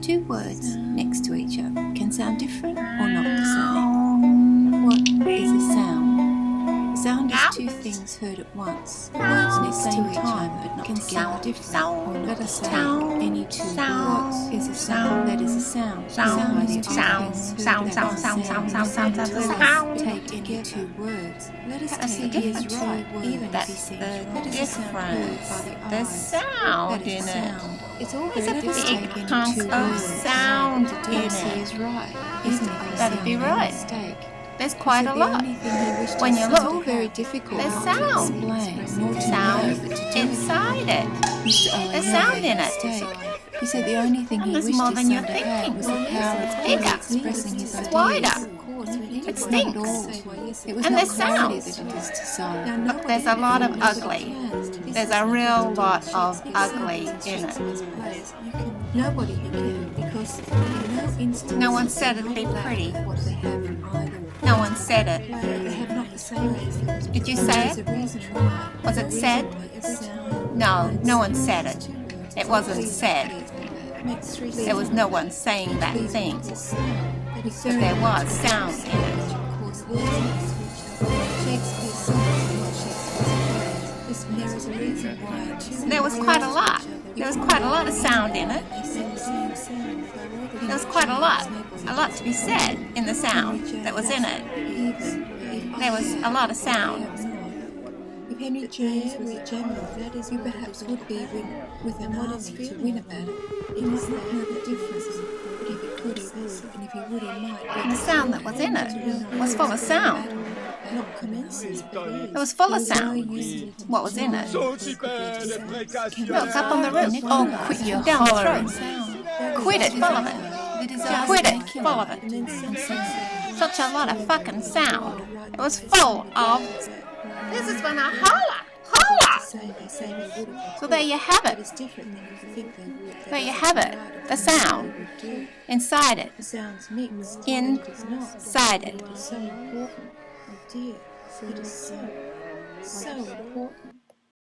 two words next to each other can sound different or not the same. What is a sound? Sound is two things heard at once. Words next to each other but not together, different or not. Let us take any two words. What is a sound? That is a sound. Sound is sound. Take any two words. Let us take any two words. That's the difference. The sound in it. It's all There's very a big different. hunk of sound in is it. right. Isn't it? That'd be right. Mistake. There's quite a lot. When you It's all look, very difficult there's to sound. explain, more to Sound know, but to tell inside it. Mr. Owen There's made sound a in it. mistake. He said the only thing And he there's wished more his than you're son to have thinking. was the power It's of bigger. expressing his It's ideas. wider. It It was not stinks. all. It was And not there's clarity sound. that it is to silence. Look, there's a lot of ugly. There's a real lot of ugly in it. Nobody can, because in no instant No one said it'd be pretty. what they have in either. No one said it. They have not the same reasons. Did you say There's it? a reason why. Was it said? No, no one said it. It wasn't said. There was no one saying that thing. But there was sound in it. There was quite a lot. There was quite a lot of sound in it. There was quite a lot to be said in the sound that was in it. There was a lot of sound. If Henry James was a general, you perhaps would be with an army to win a battle. He must not know the difference, but if he could, he would, and if he would, he might. And the sound that was in it was full of sound. Not commences, but It was full of sound. What was in it? Look, up on the roof. Oh, quit your Down the hollering. throat. Quit it, full of it. Quit it, full of it. Such a lot of fucking sound. It was full of. This is when I holler. So there you have it. There you have it. The sound. Inside it. Inside it. So important. Oh dear, it is so important.